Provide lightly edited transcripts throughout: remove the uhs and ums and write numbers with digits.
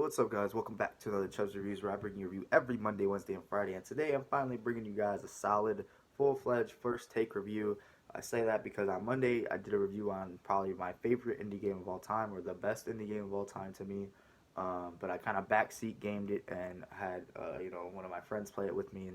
what's up, guys? Welcome back to another Chubbs Reviews, where I bring you a review every Monday, Wednesday, and Friday. And today I'm finally bringing you guys a solid, full-fledged first take review. I say that because on Monday I did a review on probably my favorite indie game of all time, or the best indie game of all time to me. But I kind of backseat gamed it and had one of my friends play it with me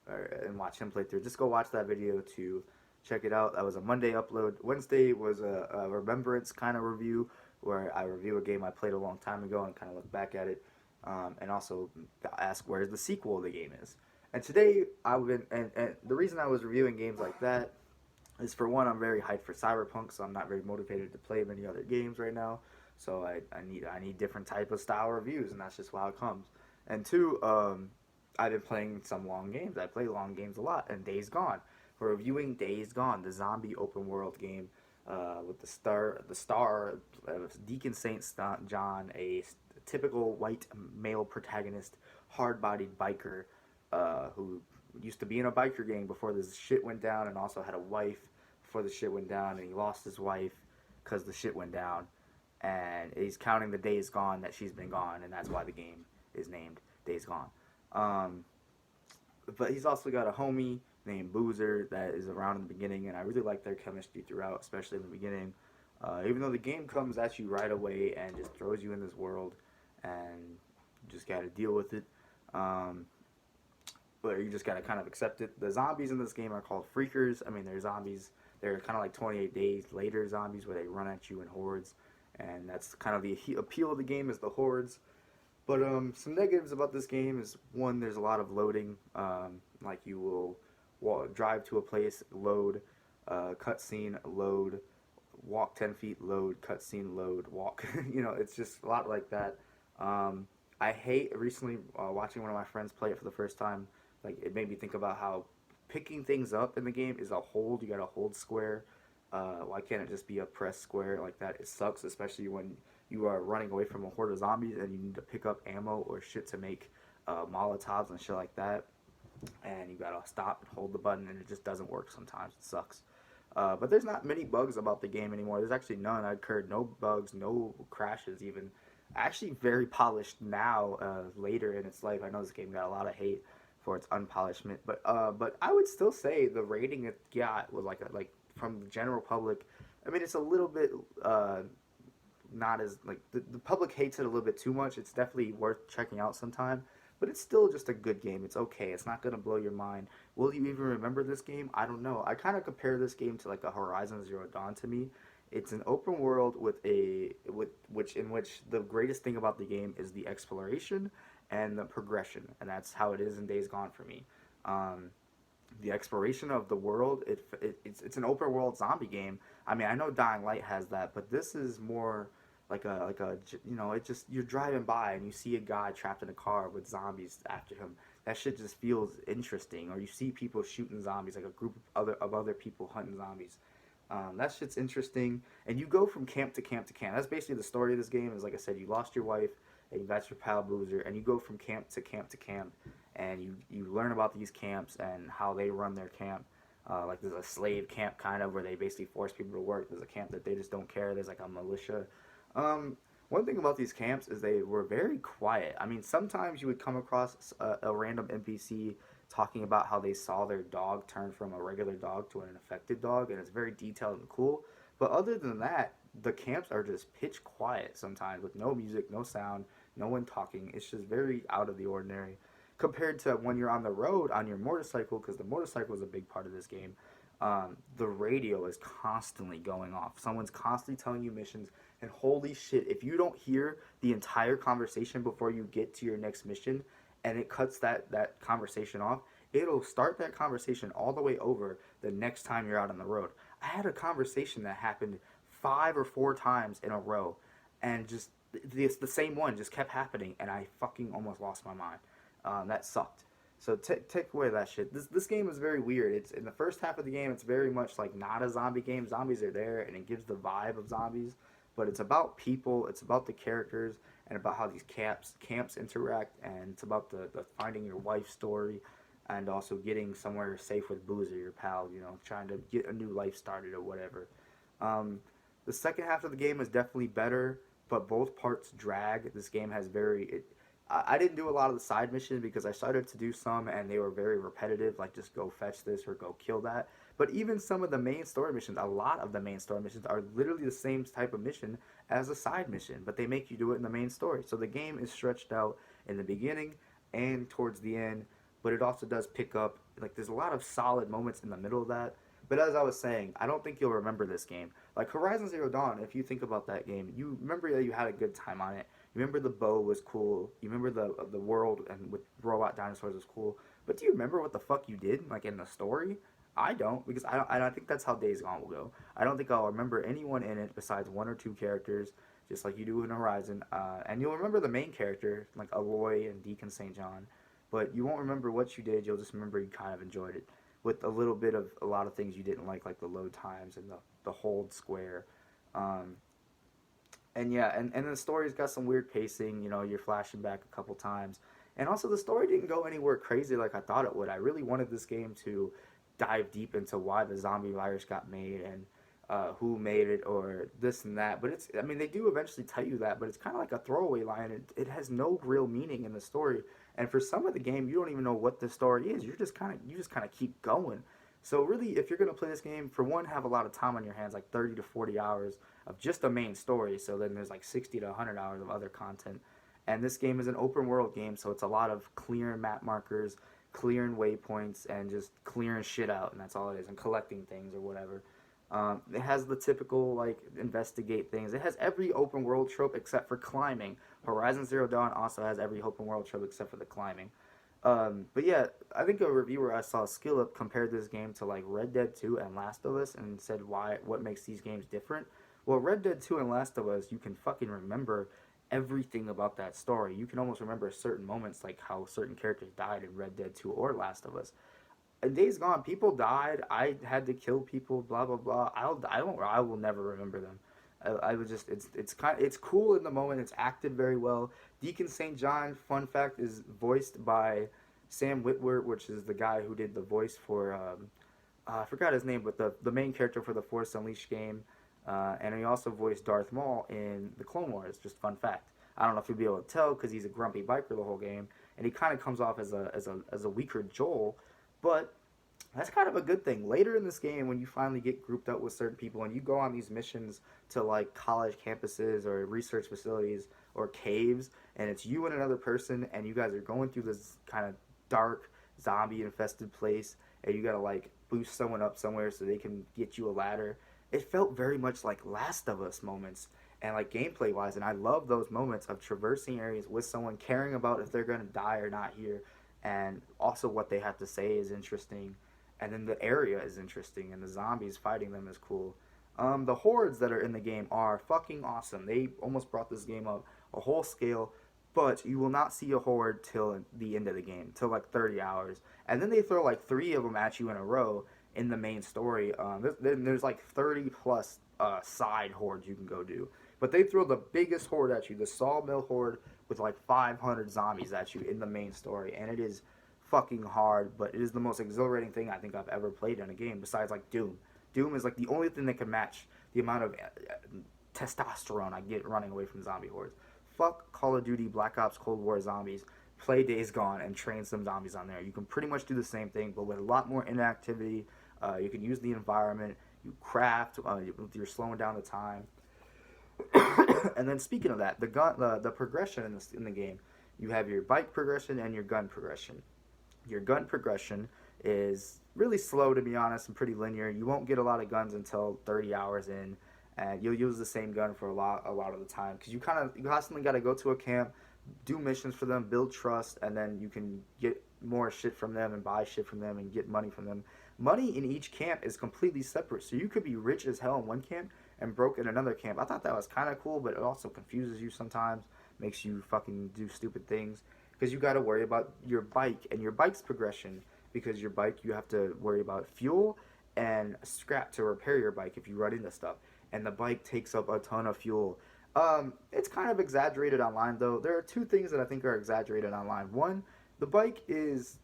and watch him play through. Just go watch that video to check it out. That was a Monday upload. Wednesday was a remembrance kind of review where I review a game I played a long time ago and kind of look back at it, and also ask where the sequel of the game is. And today I've been and the reason I was reviewing games like that is, for one, I'm very hyped for Cyberpunk, so I'm not very motivated to play many other games right now. So I need different type of style reviews, and that's just how it comes. And two, I've been playing some long games. I play long games a lot, and Days Gone. We're reviewing Days Gone, the zombie open world game, with the star Deacon Saint John, a typical white male protagonist, hard-bodied biker, who used to be in a biker gang before this shit went down, and also had a wife before the shit went down, and he lost his wife because the shit went down, and he's counting the days gone that she's been gone, and that's why the game is named Days Gone. Um, but he's also got a homie named Boozer that is around in the beginning, and I really like their chemistry throughout, especially in the beginning. Even though the game comes at you right away and just throws you in this world, and you just got to deal with it. Um, but you just got to kind of accept it. The zombies in this game are called freakers. I mean, they're zombies. They're kind of like 28 Days Later zombies, where they run at you in hordes, and that's kind of the appeal of the game, is the hordes. But some negatives about this game is, one, there's a lot of loading. Like, you will drive to a place, load, cutscene, load, walk 10 feet, load, cutscene, load, walk. It's just a lot like that. I hate recently watching one of my friends play it for the first time. Like, it made me think about how picking things up in the game is a hold. You gotta hold square. Why can't it just be a press square like that? It sucks, especially when you are running away from a horde of zombies and you need to pick up ammo or shit to make Molotovs and shit like that. And you gotta stop and hold the button, and it just doesn't work sometimes. It sucks. But there's not many bugs about the game anymore. There's actually none. I occurred no bugs, no crashes even. Actually, very polished now. Later in its life, I know this game got a lot of hate for its unpolishment, but I would still say the rating it got was like from the general public. I mean, it's a little bit not as, like, the public hates it a little bit too much. It's definitely worth checking out sometime, but it's still just a good game. It's okay. It's not gonna blow your mind. Will you even remember this game? I don't know. I kind of compare this game to like a Horizon Zero Dawn to me. It's an open world in which the greatest thing about the game is the exploration and the progression, and that's how it is in Days Gone for me. Um, the exploration of the world, it's an open world zombie game. I mean, I know Dying Light has that, but this is more like a it just, you're driving by and you see a guy trapped in a car with zombies after him. That shit just feels interesting. Or you see people shooting zombies, like a group of other people hunting zombies. That shit's interesting. And you go from camp to camp to camp. That's basically the story of this game. Is, like I said, you lost your wife and you got your pal Boozer, and you go from camp to camp to camp, and you learn about these camps and how they run their camp. Like, there's a slave camp, kind of, where they basically force people to work. There's a camp that they just don't care. There's like a militia. Um, One thing about these camps is they were very quiet. I mean, sometimes you would come across a random NPC talking about how they saw their dog turn from a regular dog to an infected dog, and it's very detailed and cool. But other than that, the camps are just pitch quiet sometimes, with no music, no sound, no one talking. It's just very out of the ordinary compared to when you're on the road on your motorcycle, because the motorcycle is a big part of this game. The radio is constantly going off. Someone's constantly telling you missions, and holy shit, if you don't hear the entire conversation before you get to your next mission, and it cuts that conversation off, it'll start that conversation all the way over the next time you're out on the road. I had a conversation that happened 5 or 4 times in a row, and just the same one just kept happening, and I fucking almost lost my mind. That sucked. So take away that shit. This game is very weird. It's in the first half of the game. It's very much like not a zombie game. Zombies are there, and it gives the vibe of zombies. But it's about people. It's about the characters, and about how these camps interact. And it's about the finding your wife story, and also getting somewhere safe with Boozer, your pal. Trying to get a new life started or whatever. Um, the second half of the game is definitely better. but both parts drag. This game has I didn't do a lot of the side missions because I started to do some and they were very repetitive, like just go fetch this or go kill that. But even some of the main story missions, a lot of the main story missions are literally the same type of mission as a side mission, but they make you do it in the main story. So the game is stretched out in the beginning and towards the end, but it also does pick up, like, there's a lot of solid moments in the middle of that. But as I was saying, I don't think you'll remember this game. Like Horizon Zero Dawn, if you think about that game, you remember that you had a good time on it. You remember the bow was cool. You remember the world and with robot dinosaurs was cool. But do you remember what the fuck you did, like in the story? I don't, because I don't think that's how Days Gone will go. I don't think I'll remember anyone in it besides one or two characters, just like you do in Horizon. And you'll remember the main character, like Aloy and Deacon St. John, but you won't remember what you did. You'll just remember you kind of enjoyed it, with a little bit of a lot of things you didn't like the load times and the hold square. Um, and yeah, and the story's got some weird pacing. You know, you're flashing back a couple times, and also the story didn't go anywhere crazy like I thought it would. I really wanted this game to dive deep into why the zombie virus got made and who made it or this and that. But I mean, they do eventually tell you that, but it's kind of like a throwaway line. It has no real meaning in the story. And for some of the game, you don't even know what the story is. You just kind of keep going. So really, if you're gonna play this game, for one, have a lot of time on your hands, like 30 to 40 hours of just the main story. So then there's like 60 to 100 hours of other content. And this game is an open world game, so it's a lot of clearing map markers, clearing waypoints, and just clearing shit out, and that's all it is, and collecting things or whatever. It has the typical like investigate things. It has every open world trope except for climbing. Horizon Zero Dawn also has every open world trope except for the climbing. But yeah, I think a reviewer I saw, Skillup, compared this game to like Red Dead 2 and Last of Us and said what makes these games different. Well, Red Dead 2 and Last of Us, you can fucking remember everything about that story. You can almost remember certain moments, like how certain characters died in Red Dead 2 or Last of Us. In Days Gone, people died. I had to kill people. Blah blah blah. I will never remember them. I was just it's cool in the moment. It's acted very well. Deacon St. John, fun fact, is voiced by Sam Witwer, which is the guy who did the voice for I forgot his name, but the main character for the Force Unleashed game, and he also voiced Darth Maul in the Clone Wars. Just fun fact. I don't know if you'll be able to tell because he's a grumpy biker the whole game, and he kind of comes off as a weaker Joel, but that's kind of a good thing. Later in this game, when you finally get grouped up with certain people and you go on these missions to like college campuses or research facilities or caves, and it's you and another person, and you guys are going through this kind of dark, zombie infested place, and you gotta like boost someone up somewhere so they can get you a ladder. It felt very much like Last of Us moments and like gameplay wise, and I love those moments of traversing areas with someone, caring about if they're gonna die or not here, and also what they have to say is interesting, and then the area is interesting, and the zombies fighting them is cool. The hordes that are in the game are fucking awesome. They almost brought this game up a whole scale, but you will not see a horde till the end of the game, till like 30 hours, and then they throw like three of them at you in a row in the main story. There's like 30 plus side hordes you can go do, but they throw the biggest horde at you, the Sawmill horde, with like 500 zombies at you in the main story, and it is fucking hard, but it is the most exhilarating thing I think I've ever played in a game besides like Doom. Doom is like the only thing that can match the amount of testosterone I get running away from zombie hordes. Fuck Call of Duty, Black Ops, Cold War zombies. Play Days Gone and train some zombies on there. You can pretty much do the same thing, but with a lot more interactivity. You can use the environment. You craft. You're slowing down the time. And then speaking of that, the progression in the game, you have your bike progression and your gun progression. Your gun progression is really slow, to be honest, and pretty linear. You won't get a lot of guns until 30 hours in, and you'll use the same gun for a lot of the time because you constantly got to go to a camp, do missions for them, build trust, and then you can get more shit from them and buy shit from them and get money from them. Money in each camp is completely separate, so you could be rich as hell in one camp and broke in another camp. I thought that was kind of cool, but it also confuses you sometimes, makes you fucking do stupid things because you got to worry about your bike and your bike's progression, because your bike, you have to worry about fuel and scrap to repair your bike if you run into stuff, and the bike takes up a ton of fuel. It's kind of exaggerated online, though. There are two things that I think are exaggerated online. One, the bike is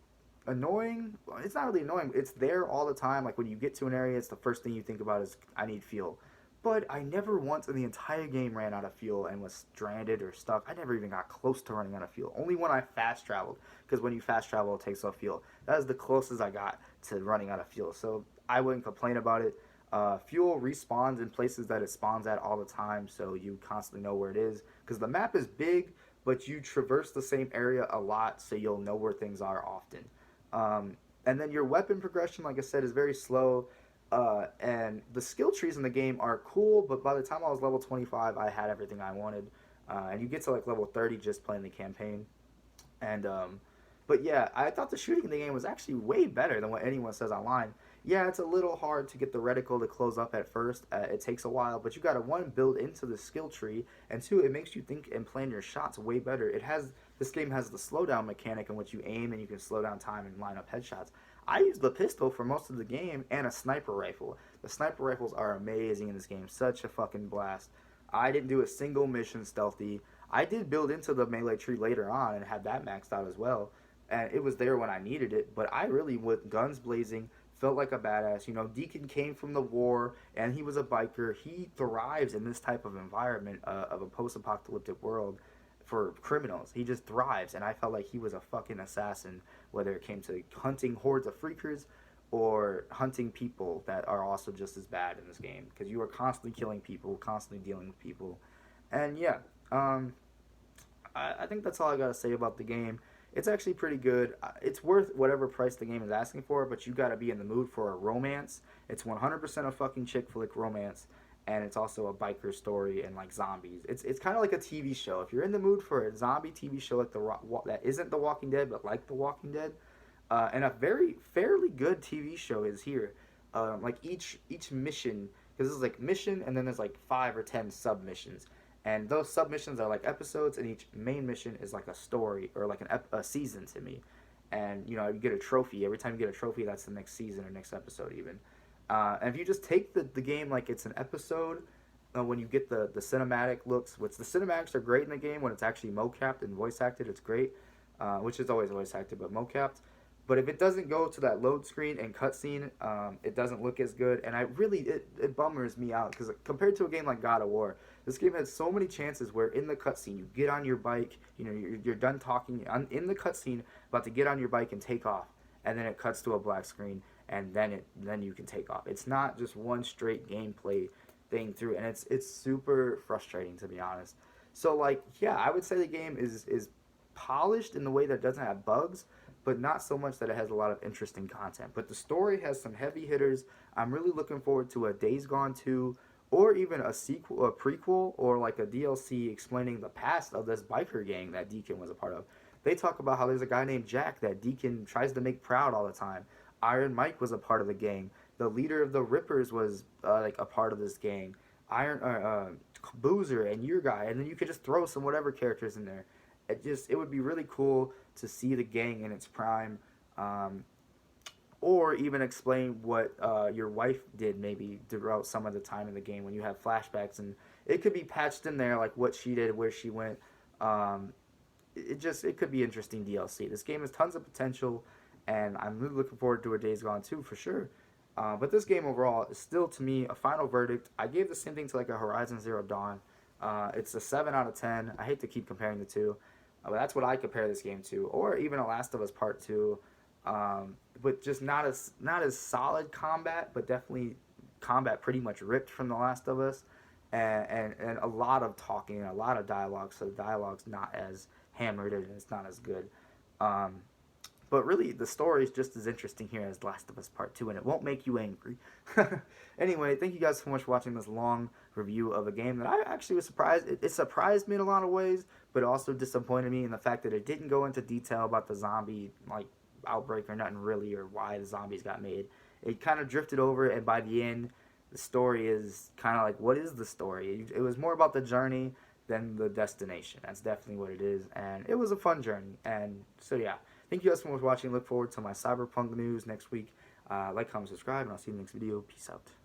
annoying. It's not really annoying. It's there all the time. Like when you get to an area, it's the first thing you think about is I need fuel. but I never once in the entire game ran out of fuel and was stranded or stuck. I never even got close to running out of fuel. Only when I fast traveled, because when you fast travel, it takes off fuel. That is the closest I got to running out of fuel. So I wouldn't complain about it. Fuel respawns in places that it spawns at all the time, so you constantly know where it is. Because the map is big, but you traverse the same area a lot, so you'll know where things are often. And then your weapon progression, like I said, is very slow. And the skill trees in the game are cool, but by the time I was level 25, I had everything I wanted. And you get to like level 30 just playing the campaign. And but yeah, I thought the shooting in the game was actually way better than what anyone says online. Yeah, it's a little hard to get the reticle to close up at first. It takes a while, but you got to one build into the skill tree, and two, it makes you think and plan your shots way better. This game has the slowdown mechanic in which you aim and you can slow down time and line up headshots. I used the pistol for most of the game and a sniper rifle. The sniper rifles are amazing in this game, such a fucking blast. I didn't do a single mission stealthy. I did build into the melee tree later on and had that maxed out as well, and it was there when I needed it. But I really, with guns blazing, felt like a badass. You know, Deacon came from the war, and he was a biker. He thrives in this type of environment of a post-apocalyptic world for criminals. He just thrives, and I felt like he was a fucking assassin, whether it came to hunting hordes of freakers or hunting people that are also just as bad in this game, because you are constantly killing people, constantly dealing with people. And yeah, I think that's all I gotta say about the game. It's actually pretty good. It's worth whatever price the game is asking for, but you gotta be in the mood for a romance. It's 100% a fucking chick flick romance, and it's also a biker story and like zombies. It's kind of like a TV show. If you're in the mood for a zombie TV show like that isn't The Walking Dead, but like The Walking Dead, and a very fairly good TV show is here. Like each mission, because this is like mission, and then there's like 5 or 10 submissions, and those submissions are like episodes, and each main mission is like a story or like a season to me. And you know, you get a trophy every time you get a trophy. That's the next season or next episode even. And if you just take the game like it's an episode, when you get the cinematic looks, which the cinematics are great in the game when it's actually mocapped and voice acted, it's great, which is always voice acted but mocapped. But if it doesn't go to that load screen and cutscene, it doesn't look as good, and it bummers me out, because compared to a game like God of War, this game has so many chances where in the cutscene you get on your bike, you know, you're done talking in the cutscene, about to get on your bike and take off, and then it cuts to a black screen, and then you can take off. It's not just one straight gameplay thing through, and it's super frustrating, to be honest. So like, yeah, I would say the game is polished in the way that it doesn't have bugs, but not so much that it has a lot of interesting content. But the story has some heavy hitters. I'm really looking forward to a Days Gone 2, or even a sequel, a prequel, or like a DLC explaining the past of this biker gang that Deacon was a part of. They talk about how there's a guy named Jack that Deacon tries to make proud all the time. Iron Mike was a part of the gang. The leader of the Rippers was like a part of this gang. Boozer and your guy, and then you could just throw some whatever characters in there. It would be really cool to see the gang in its prime, or even explain what your wife did maybe throughout some of the time in the game when you have flashbacks, and it could be patched in there like what she did, where she went. It could be interesting DLC. This game has tons of potential, and I'm really looking forward to a Days Gone 2 for sure. But this game overall is still, to me, a final verdict. I gave the same thing to like a Horizon Zero Dawn. It's a 7 out of 10. I hate to keep comparing the two, but that's what I compare this game to, or even a Last of Us Part 2. But just not as solid combat, but definitely combat pretty much ripped from The Last of Us, and a lot of talking and a lot of dialogue. So the dialogue's not as hammered and it's not as good. But really, the story is just as interesting here as Last of Us Part 2, and it won't make you angry. Anyway, thank you guys so much for watching this long review of a game that I actually was surprised. It surprised me in a lot of ways, but it also disappointed me in the fact that it didn't go into detail about the zombie like outbreak or nothing really, or why the zombies got made. It kind of drifted over, and by the end, the story is kind of like, what is the story? It was more about the journey than the destination. That's definitely what it is, and it was a fun journey. And so yeah, thank you guys so much for watching. Look forward to my Cyberpunk news next week. Like, comment, subscribe, and I'll see you in the next video. Peace out.